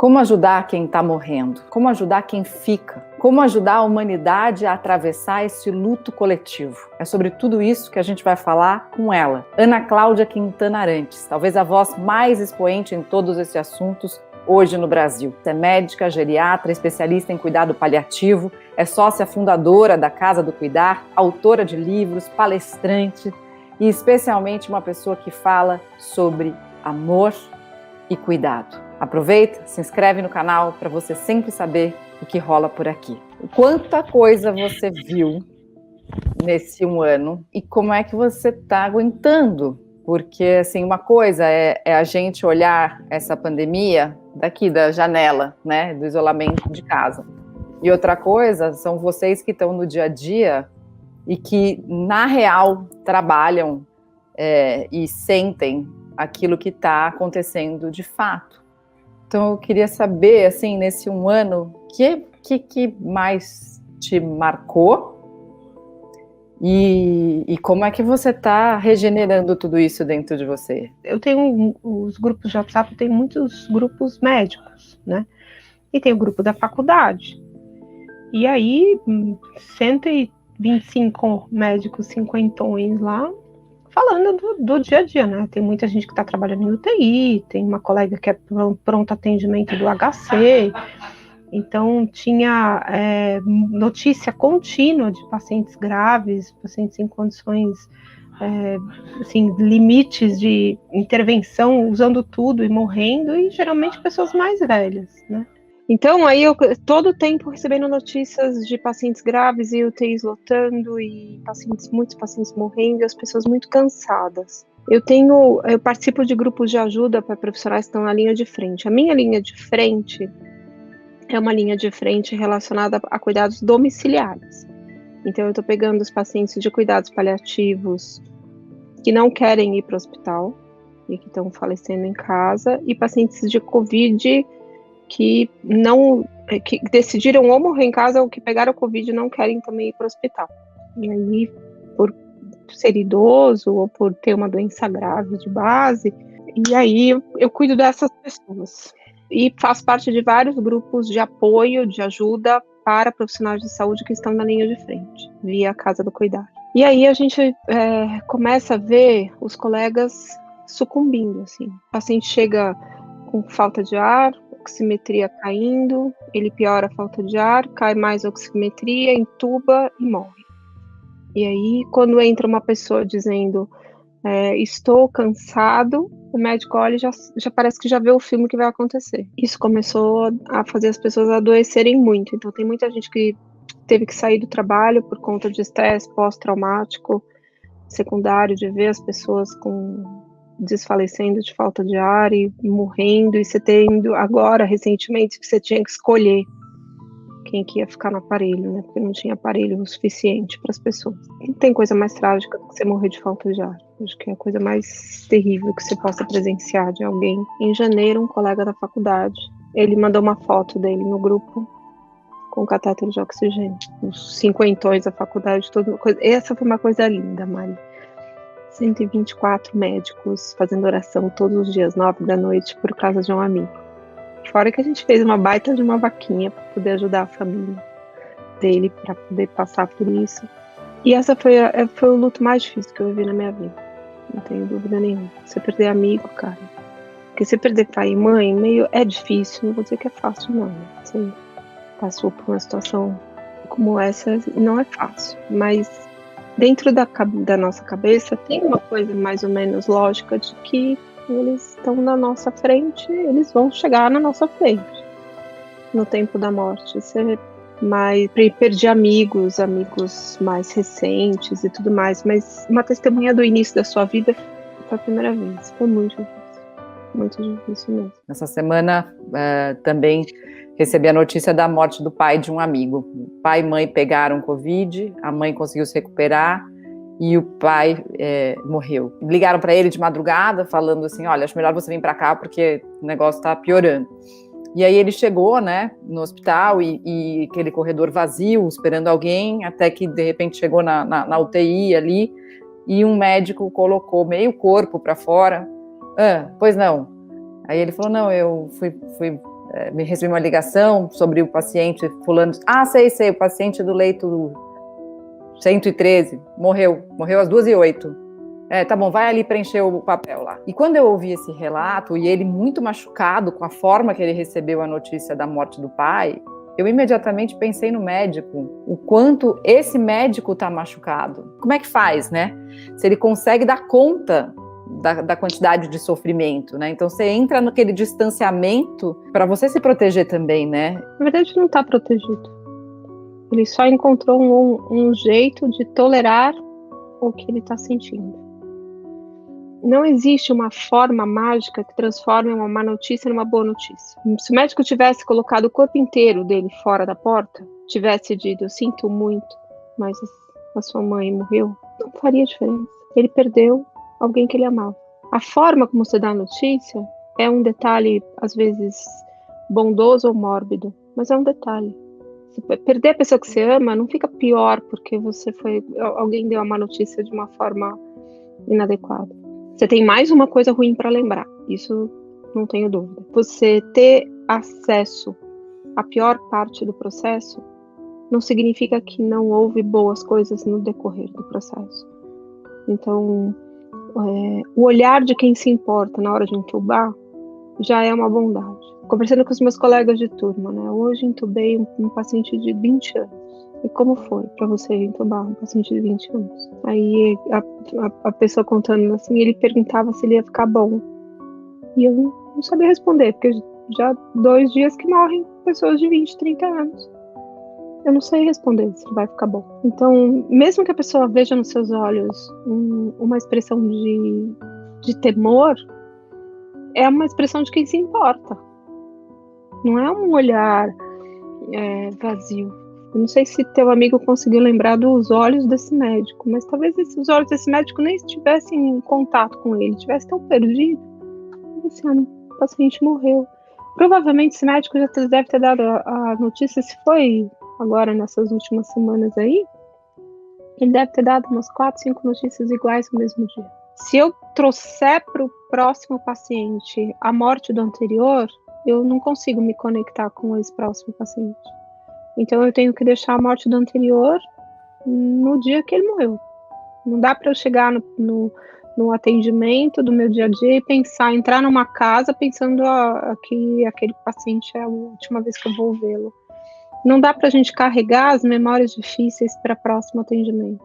Como ajudar quem está morrendo? Como ajudar quem fica? Como ajudar a humanidade a atravessar esse luto coletivo? É sobre tudo isso que a gente vai falar com ela, Ana Cláudia Quintana Arantes, talvez a voz mais expoente em todos esses assuntos hoje no Brasil. É médica, geriatra, especialista em cuidado paliativo, é sócia fundadora da Casa do Cuidar, autora de livros, palestrante e especialmente uma pessoa que fala sobre amor e cuidado. Aproveita, se inscreve no canal para você sempre saber o que rola por aqui. Quanta coisa você viu nesse um ano e como é que você está aguentando? Porque, assim, uma coisa é a gente olhar essa pandemia daqui da janela, né, do isolamento de casa. E outra coisa são vocês que estão no dia a dia e que, na real, trabalham e sentem aquilo que está acontecendo de fato. Então, eu queria saber, assim, nesse um ano, o que mais te marcou e como é que você está regenerando tudo isso dentro de você? Eu tenho os grupos de WhatsApp, tem muitos grupos médicos, né? E tem o grupo da faculdade. E aí, 125 médicos cinquentões lá, falando do dia a dia, né? Tem muita gente que está trabalhando em UTI, tem uma colega que é pronto atendimento do HC, então tinha notícia contínua de pacientes graves, pacientes em condições, assim, limites de intervenção, usando tudo e morrendo, e geralmente pessoas mais velhas, né? Então, aí eu todo o tempo recebendo notícias de pacientes graves e UTIs lotando e muitos pacientes morrendo e as pessoas muito cansadas. Eu participo de grupos de ajuda para profissionais que estão na linha de frente. A minha linha de frente é uma linha de frente relacionada a cuidados domiciliares. Então, eu estou pegando os pacientes de cuidados paliativos que não querem ir para o hospital e que estão falecendo em casa, e pacientes de Covid que decidiram ou morrer em casa ou que pegaram Covid e não querem também ir para o hospital. E aí, por ser idoso ou por ter uma doença grave de base, e aí eu cuido dessas pessoas. E faço parte de vários grupos de apoio, de ajuda para profissionais de saúde que estão na linha de frente, via Casa do Cuidar. E aí a gente começa a ver os colegas sucumbindo, assim. O paciente chega com falta de ar, oximetria caindo, ele piora a falta de ar, cai mais a oximetria, entuba e morre. E aí, quando entra uma pessoa dizendo estou cansado, o médico olha e já parece que já vê o filme que vai acontecer. Isso começou a fazer as pessoas adoecerem muito. Então, tem muita gente que teve que sair do trabalho por conta de estresse pós-traumático secundário, de ver as pessoas desfalecendo de falta de ar e morrendo, e você tendo agora, recentemente, que você tinha que escolher quem que ia ficar no aparelho, né, porque não tinha aparelho o suficiente para as pessoas. Não tem coisa mais trágica do que você morrer de falta de ar. Acho que é a coisa mais terrível que você possa presenciar de alguém. Em janeiro, um colega da faculdade, ele mandou uma foto dele no grupo com catéter de oxigênio. Os cinquentões da faculdade, essa foi uma coisa linda, Mari. 124 médicos fazendo oração todos os dias, 9 da noite, por causa de um amigo. Fora que a gente fez uma baita de uma vaquinha para poder ajudar a família dele, para poder passar por isso. E essa foi o luto mais difícil que eu vivi na minha vida. Não tenho dúvida nenhuma. Você perder amigo, cara. Porque você perder pai e mãe, meio é difícil, não vou dizer que é fácil, não. Você passou por uma situação como essa, não é fácil. Mas dentro da nossa cabeça tem uma coisa mais ou menos lógica de que eles estão na nossa frente, eles vão chegar na nossa frente no tempo da morte. Mas perdi amigos mais recentes e tudo mais, mas uma testemunha do início da sua vida foi a primeira vez. Foi muito difícil mesmo. Essa semana também recebi a notícia da morte do pai de um amigo. O pai e mãe pegaram Covid, a mãe conseguiu se recuperar e o pai morreu. Ligaram para ele de madrugada falando assim, olha, acho melhor você vir para cá porque o negócio está piorando. E aí ele chegou, né, no hospital e aquele corredor vazio, esperando alguém, até que de repente chegou na UTI ali e um médico colocou meio corpo para fora. Pois não. Aí ele falou, não, eu fui me recebeu uma ligação sobre o paciente fulano. Sei, o paciente do leito 113, morreu às 2h08. Tá bom, vai ali preencher o papel lá. E quando eu ouvi esse relato, e ele muito machucado com a forma que ele recebeu a notícia da morte do pai, eu imediatamente pensei no médico, o quanto esse médico tá machucado. Como é que faz, né? Se ele consegue dar conta da quantidade de sofrimento, né? Então você entra naquele distanciamento para você se proteger também, né? Na verdade, não está protegido. Ele só encontrou um jeito de tolerar o que ele está sentindo. Não existe uma forma mágica que transforme uma má notícia numa boa notícia. Se o médico tivesse colocado o corpo inteiro dele fora da porta, tivesse dito, eu sinto muito, mas a sua mãe morreu, não faria diferença. Ele perdeu alguém que ele amava. A forma como você dá a notícia é um detalhe, às vezes, bondoso ou mórbido, mas é um detalhe. Se perder a pessoa que você ama, não fica pior porque alguém deu a má notícia de uma forma inadequada. Você tem mais uma coisa ruim para lembrar, isso não tenho dúvida. Você ter acesso à pior parte do processo não significa que não houve boas coisas no decorrer do processo. Então, o olhar de quem se importa na hora de entubar já é uma bondade. Conversando com os meus colegas de turma, né? Hoje entubei um paciente de 20 anos. E como foi para você entubar um paciente de 20 anos? Aí a pessoa contando assim, ele perguntava se ele ia ficar bom. E eu não sabia responder, porque já 2 dias que morrem pessoas de 20, 30 anos. Eu não sei responder se vai ficar bom. Então, mesmo que a pessoa veja nos seus olhos uma expressão de temor, é uma expressão de quem se importa. Não é um olhar vazio. Eu não sei se teu amigo conseguiu lembrar dos olhos desse médico, mas talvez os olhos desse médico nem estivessem em contato com ele, estivesse tão perdido. Esse ano, o paciente morreu. Provavelmente esse médico já deve ter dado a notícia, se foi agora nessas últimas semanas aí, ele deve ter dado umas 4, 5 notícias iguais no mesmo dia. Se eu trouxer para o próximo paciente a morte do anterior, eu não consigo me conectar com esse próximo paciente. Então eu tenho que deixar a morte do anterior no dia que ele morreu. Não dá para eu chegar no atendimento do meu dia a dia e entrar numa casa pensando que aquele paciente é a última vez que eu vou vê-lo. Não dá para a gente carregar as memórias difíceis para o próximo atendimento.